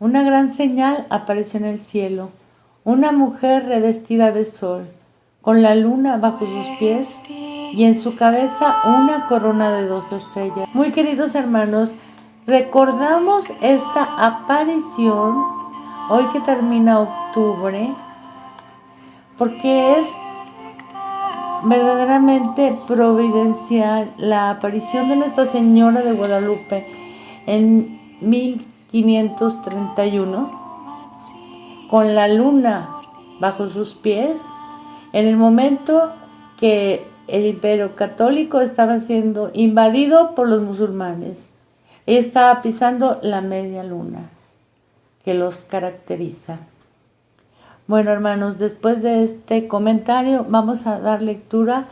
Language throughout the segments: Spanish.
Una gran señal apareció en el cielo, una mujer revestida de sol, con la luna bajo sus pies y en su cabeza una corona de 2 estrellas. Muy queridos hermanos, recordamos esta aparición hoy que termina octubre, porque es verdaderamente providencial la aparición de Nuestra Señora de Guadalupe en 1531 con la luna bajo sus pies en el momento que el imperio católico estaba siendo invadido por los musulmanes. Ella estaba pisando la media luna que los caracteriza. Bueno, hermanos, después de este comentario vamos a dar lectura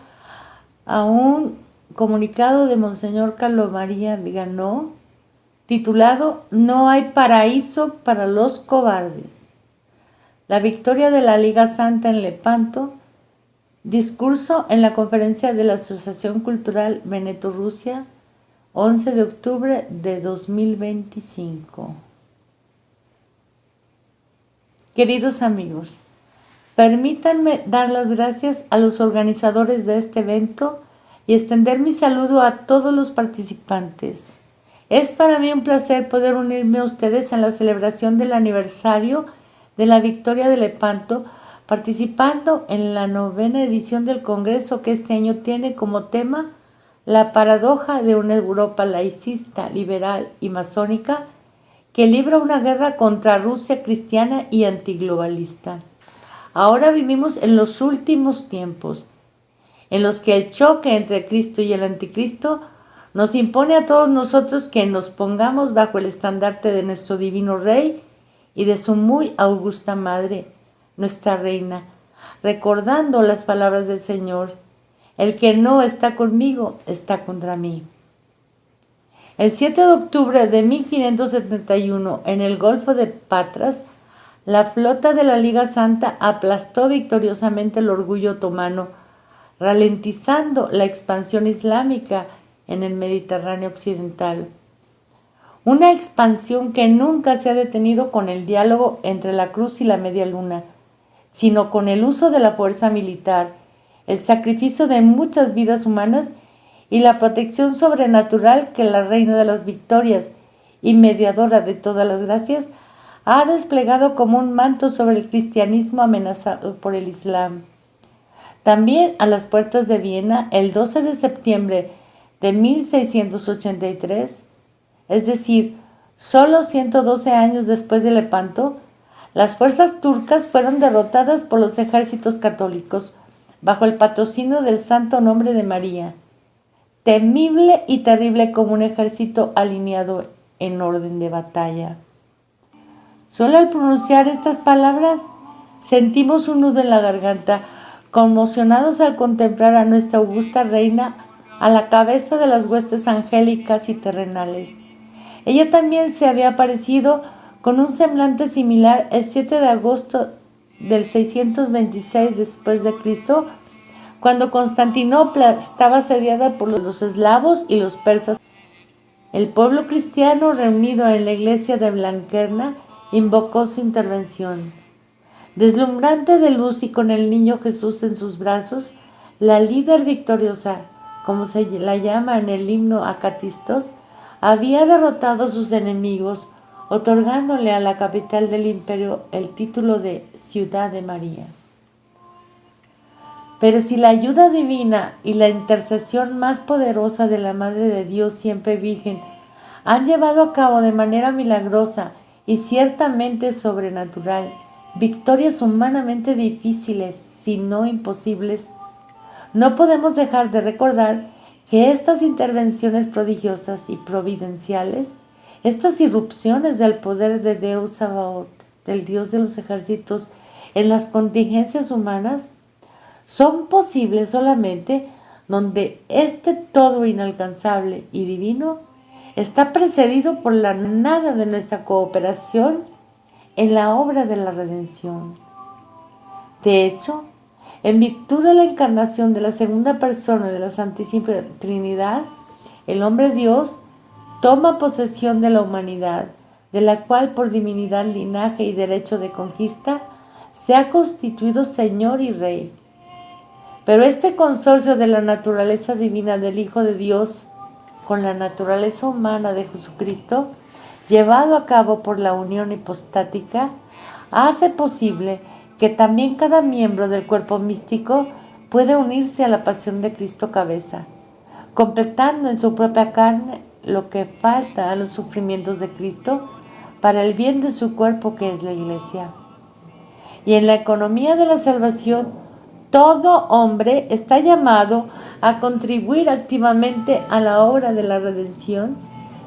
a un comunicado de Monseñor Carlos María Viganó titulado "No hay paraíso para los cobardes". La victoria de la Liga Santa en Lepanto, discurso en la conferencia de la Asociación Cultural Veneto Rusia, 11 de octubre de 2025. Queridos amigos, permítanme dar las gracias a los organizadores de este evento y extender mi saludo a todos los participantes. Es para mí un placer poder unirme a ustedes en la celebración del aniversario de la victoria de Lepanto, participando en la 9ª edición del Congreso que este año tiene como tema la paradoja de una Europa laicista, liberal y masónica que libra una guerra contra Rusia cristiana y antiglobalista. Ahora vivimos en los últimos tiempos, en los que el choque entre Cristo y el anticristo nos impone a todos nosotros que nos pongamos bajo el estandarte de nuestro divino Rey y de su muy augusta Madre, nuestra Reina, recordando las palabras del Señor: el que no está conmigo está contra mí. El 7 de octubre de 1571, en el Golfo de Patras, la flota de la Liga Santa aplastó victoriosamente el orgullo otomano, ralentizando la expansión islámica en el Mediterráneo occidental. Una expansión que nunca se ha detenido con el diálogo entre la cruz y la media luna, sino con el uso de la fuerza militar, el sacrificio de muchas vidas humanas y la protección sobrenatural que la Reina de las Victorias y mediadora de todas las gracias ha desplegado como un manto sobre el cristianismo amenazado por el Islam. También a las puertas de Viena, el 12 de septiembre de 1683, es decir, solo 112 años después de Lepanto, las fuerzas turcas fueron derrotadas por los ejércitos católicos bajo el patrocinio del santo nombre de María, temible y terrible como un ejército alineado en orden de batalla. Solo al pronunciar estas palabras sentimos un nudo en la garganta, conmocionados al contemplar a nuestra augusta reina a la cabeza de las huestes angélicas y terrenales. Ella también se había aparecido con un semblante similar el 7 de agosto del 626 después de Cristo, cuando Constantinopla estaba asediada por los eslavos y los persas. El pueblo cristiano reunido en la iglesia de Blanquerna invocó su intervención. Deslumbrante de luz y con el niño Jesús en sus brazos, la líder victoriosa, como se la llama en el himno Acatistos, había derrotado a sus enemigos, otorgándole a la capital del imperio el título de Ciudad de María. Pero si la ayuda divina y la intercesión más poderosa de la Madre de Dios siempre Virgen han llevado a cabo de manera milagrosa y ciertamente sobrenatural victorias humanamente difíciles, si no imposibles, no podemos dejar de recordar que estas intervenciones prodigiosas y providenciales, estas irrupciones del poder de Deus Sabaoth, del Dios de los ejércitos, en las contingencias humanas, son posibles solamente donde este todo inalcanzable y divino está precedido por la nada de nuestra cooperación en la obra de la redención. De hecho, en virtud de la encarnación de la segunda persona de la Santísima Trinidad, el hombre Dios toma posesión de la humanidad, de la cual por divinidad, linaje y derecho de conquista, se ha constituido Señor y Rey. Pero este consorcio de la naturaleza divina del Hijo de Dios con la naturaleza humana de Jesucristo, llevado a cabo por la unión hipostática, hace posible que también cada miembro del cuerpo místico puede unirse a la pasión de Cristo cabeza, completando en su propia carne lo que falta a los sufrimientos de Cristo para el bien de su cuerpo que es la Iglesia. Y en la economía de la salvación, todo hombre está llamado a contribuir activamente a la obra de la redención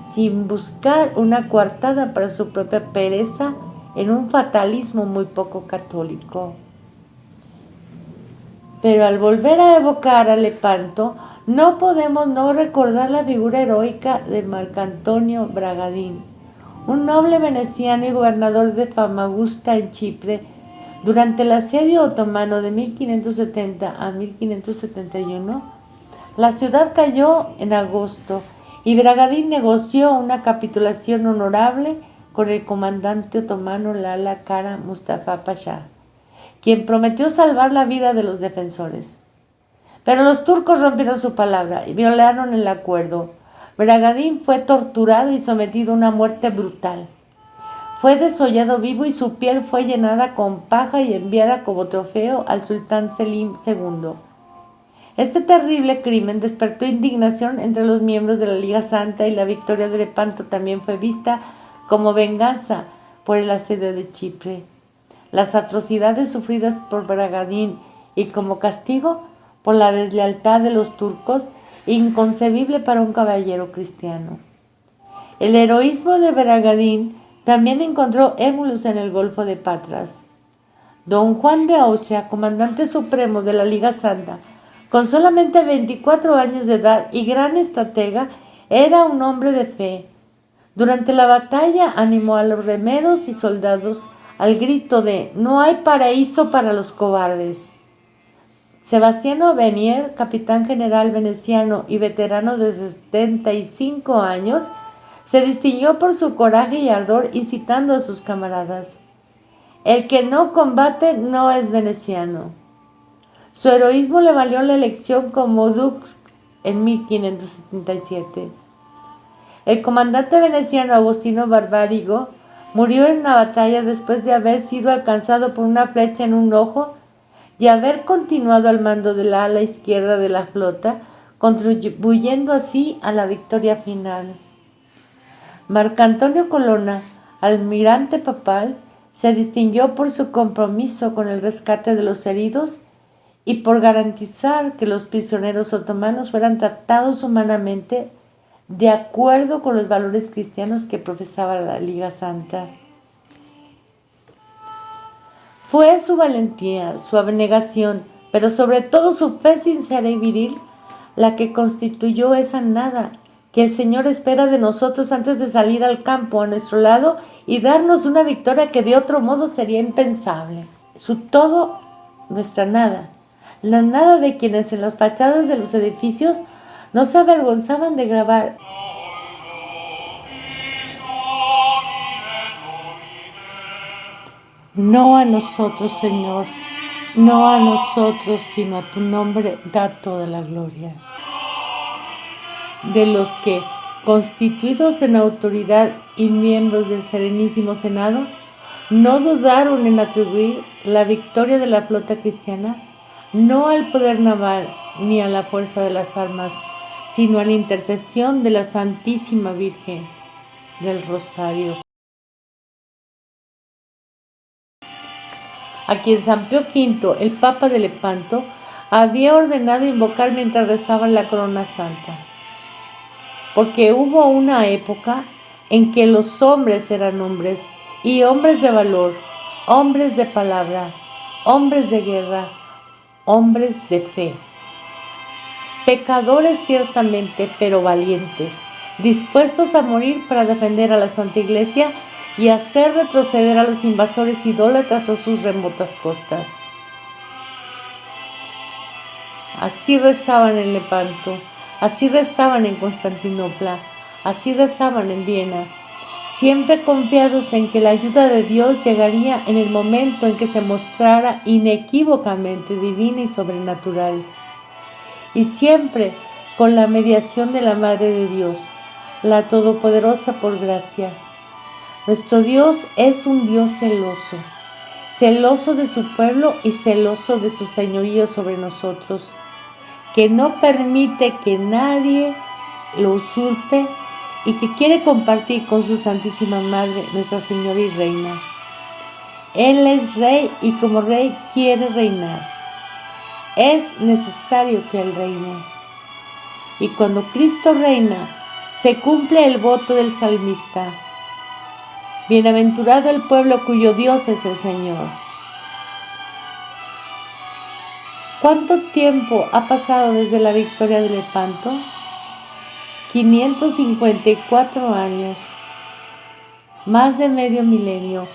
sin buscar una coartada para su propia pereza en un fatalismo muy poco católico. Pero al volver a evocar a Lepanto, no podemos no recordar la figura heroica de Marcantonio Bragadin, un noble veneciano y gobernador de Famagusta en Chipre. Durante el asedio otomano de 1570 a 1571, la ciudad cayó en agosto y Bragadin negoció una capitulación honorable con el comandante otomano Lala Kara Mustafa Pasha, quien prometió salvar la vida de los defensores. Pero los turcos rompieron su palabra y violaron el acuerdo. Bragadin fue torturado y sometido a una muerte brutal. Fue desollado vivo y su piel fue llenada con paja y enviada como trofeo al sultán Selim II. Este terrible crimen despertó indignación entre los miembros de la Liga Santa y la victoria de Lepanto también fue vista como venganza por el asedio de Chipre. Las atrocidades sufridas por Bragadin y como castigo por la deslealtad de los turcos, inconcebible para un caballero cristiano. El heroísmo de Bragadin también encontró émulos en el Golfo de Patras. Don Juan de Austria, comandante supremo de la Liga Santa, con solamente 24 años de edad y gran estratega, era un hombre de fe. Durante la batalla animó a los remeros y soldados al grito de «No hay paraíso para los cobardes». Sebastiano Venier, capitán general veneciano y veterano de 75 años, se distinguió por su coraje y ardor incitando a sus camaradas. El que no combate no es veneciano. Su heroísmo le valió la elección como dux en 1577. El comandante veneciano Agostino Barbarigo murió en una batalla después de haber sido alcanzado por una flecha en un ojo y haber continuado al mando del ala izquierda de la flota, contribuyendo así a la victoria final. Marcantonio Colonna, almirante papal, se distinguió por su compromiso con el rescate de los heridos y por garantizar que los prisioneros otomanos fueran tratados humanamente de acuerdo con los valores cristianos que profesaba la Liga Santa. Fue su valentía, su abnegación, pero sobre todo su fe sincera y viril, la que constituyó esa nada que el Señor espera de nosotros antes de salir al campo a nuestro lado y darnos una victoria que de otro modo sería impensable. Su todo, nuestra nada, la nada de quienes en las fachadas de los edificios no se avergonzaban de grabar «No a nosotros, Señor, no a nosotros, sino a tu nombre da toda la gloria». De los que, constituidos en autoridad y miembros del Serenísimo Senado, no dudaron en atribuir la victoria de la flota cristiana no al poder naval ni a la fuerza de las armas, sino a la intercesión de la Santísima Virgen del Rosario, a quien San Pío V, el Papa de Lepanto, había ordenado invocar mientras rezaban la corona santa. Porque hubo una época en que los hombres eran hombres, y hombres de valor, hombres de palabra, hombres de guerra, hombres de fe. Pecadores ciertamente, pero valientes, dispuestos a morir para defender a la Santa Iglesia y hacer retroceder a los invasores idólatras a sus remotas costas. Así rezaban en Lepanto, así rezaban en Constantinopla, así rezaban en Viena. siempre confiados en que la ayuda de Dios llegaría en el momento en que se mostrara inequívocamente divina y sobrenatural, y siempre con la mediación de la Madre de Dios, la Todopoderosa por gracia. Nuestro Dios es un Dios celoso, celoso de su pueblo y celoso de su señorío sobre nosotros, que no permite que nadie lo usurpe y que quiere compartir con su Santísima Madre, Nuestra Señora y Reina. Él es Rey y como Rey quiere reinar. Es necesario que Él reine. Y cuando Cristo reina, se cumple el voto del salmista. Bienaventurado el pueblo cuyo Dios es el Señor. ¿Cuánto tiempo ha pasado desde la victoria de Lepanto? 554 años, más de medio milenio,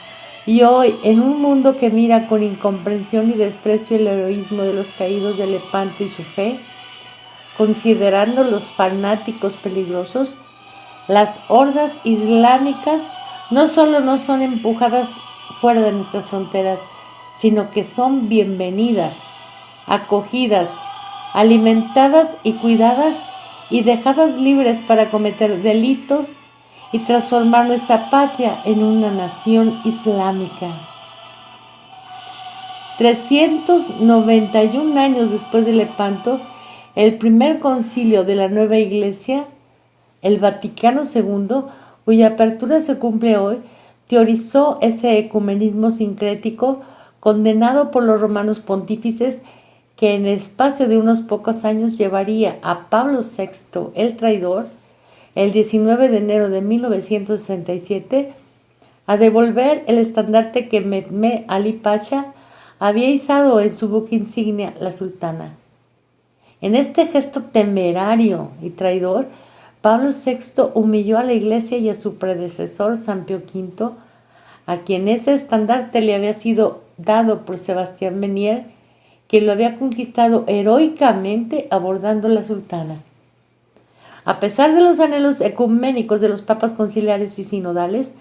y hoy en un mundo que mira con incomprensión y desprecio el heroísmo de los caídos de Lepanto y su fe, considerando los fanáticos peligrosos, las hordas islámicas no solo no son empujadas fuera de nuestras fronteras, sino que son bienvenidas, acogidas, alimentadas y cuidadas y dejadas libres para cometer delitos y transformar nuestra patria en una nación islámica. 391 años después de Lepanto, el primer concilio de la nueva Iglesia, el Vaticano II, cuya apertura se cumple hoy, teorizó ese ecumenismo sincrético condenado por los romanos pontífices que en el espacio de unos pocos años llevaría a Pablo VI, el traidor, el 19 de enero de 1967, a devolver el estandarte que Mehmed Ali Pasha había izado en su buque insignia, la Sultana. En este gesto temerario y traidor, Pablo VI humilló a la Iglesia y a su predecesor, San Pío V, a quien ese estandarte le había sido dado por Sebastián Menier, que lo había conquistado heroicamente abordando la Sultana. A pesar de los anhelos ecuménicos de los papas conciliares y sinodales,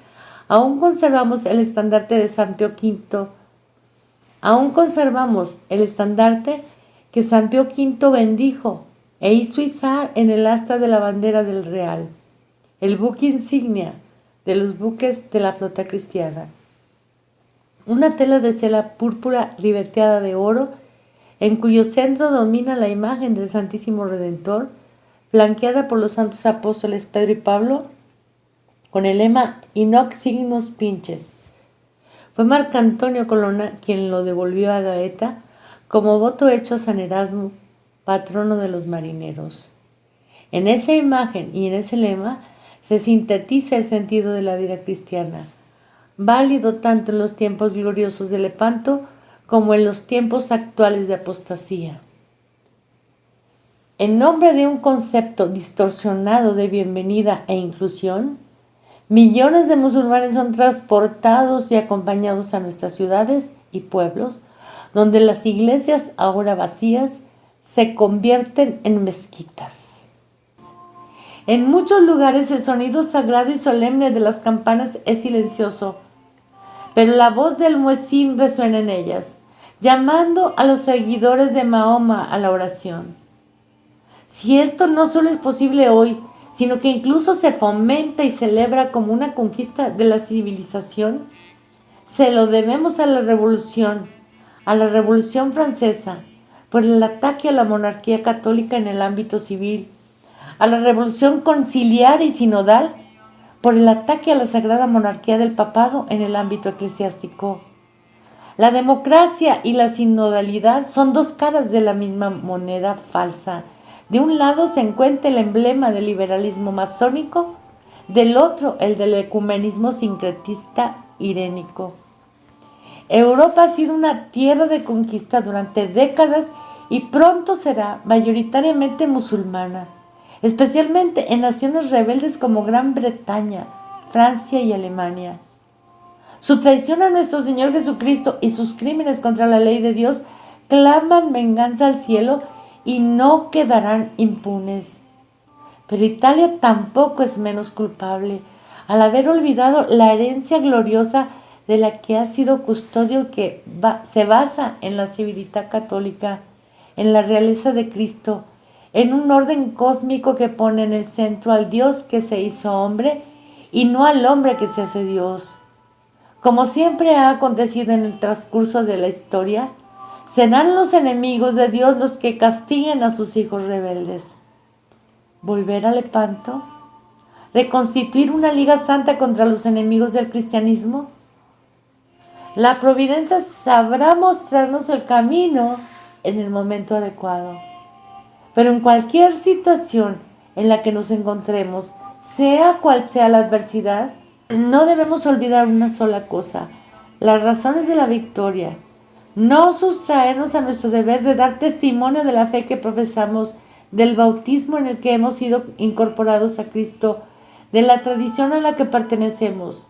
aún conservamos el estandarte de San Pío V. Aún conservamos el estandarte que San Pío V bendijo e hizo izar en el asta de la bandera del Real, el buque insignia de los buques de la flota cristiana. Una tela de seda púrpura ribeteada de oro, en cuyo centro domina la imagen del Santísimo Redentor, flanqueada por los santos apóstoles Pedro y Pablo, con el lema Inoc Signos Vinces. Fue Marcantonio Colonna quien lo devolvió a Gaeta como voto hecho a San Erasmo, patrono de los marineros. En esa imagen y en ese lema se sintetiza el sentido de la vida cristiana, válido tanto en los tiempos gloriosos de Lepanto como en los tiempos actuales de apostasía. En nombre de un concepto distorsionado de bienvenida e inclusión, millones de musulmanes son transportados y acompañados a nuestras ciudades y pueblos, donde las iglesias ahora vacías se convierten en mezquitas. En muchos lugares el sonido sagrado y solemne de las campanas es silencioso, pero la voz del muezín resuena en ellas, llamando a los seguidores de Mahoma a la oración. Si esto no solo es posible hoy, sino que incluso se fomenta y celebra como una conquista de la civilización, se lo debemos a la Revolución Francesa, por el ataque a la monarquía católica en el ámbito civil, a la Revolución Conciliar y Sinodal, por el ataque a la sagrada monarquía del papado en el ámbito eclesiástico. La democracia y la sinodalidad son dos caras de la misma moneda falsa. De un lado se encuentra el emblema del liberalismo masónico, del otro el del ecumenismo sincretista irénico. Europa ha sido una tierra de conquista durante décadas y pronto será mayoritariamente musulmana, especialmente en naciones rebeldes como Gran Bretaña, Francia y Alemania. Su traición a nuestro Señor Jesucristo y sus crímenes contra la ley de Dios claman venganza al cielo y no quedarán impunes. Pero Italia tampoco es menos culpable. al haber olvidado la herencia gloriosa de la que ha sido custodio, que se basa en la civilidad católica, en la realeza de Cristo, en un orden cósmico que pone en el centro al Dios que se hizo hombre y no al hombre que se hace Dios. Como siempre ha acontecido en el transcurso de la historia, serán los enemigos de Dios los que castiguen a sus hijos rebeldes. ¿Volver al Lepanto? ¿Reconstituir una liga santa contra los enemigos del cristianismo? La providencia sabrá mostrarnos el camino en el momento adecuado. Pero en cualquier situación en la que nos encontremos, sea cual sea la adversidad, no debemos olvidar una sola cosa: las razones de la victoria. No sustraernos a nuestro deber de dar testimonio de la fe que profesamos, del bautismo en el que hemos sido incorporados a Cristo, de la tradición a la que pertenecemos.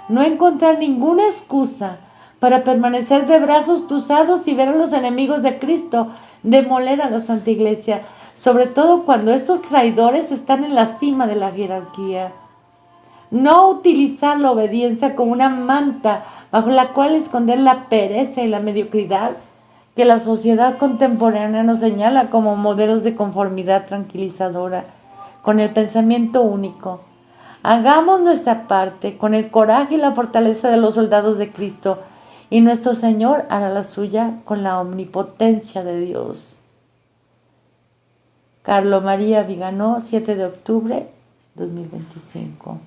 No encontrar ninguna excusa para permanecer de brazos cruzados y ver a los enemigos de Cristo demoler a la Santa Iglesia, sobre todo cuando estos traidores están en la cima de la jerarquía. No utilizar la obediencia como una manta bajo la cual esconder la pereza y la mediocridad que la sociedad contemporánea nos señala como modelos de conformidad tranquilizadora, con el pensamiento único. Hagamos nuestra parte con el coraje y la fortaleza de los soldados de Cristo, y nuestro Señor hará la suya con la omnipotencia de Dios. Carlo María Viganò, 7 de octubre 2025.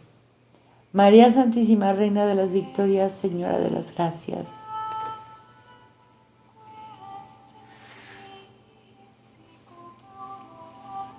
María Santísima, Reina de las Victorias, Señora de las Gracias.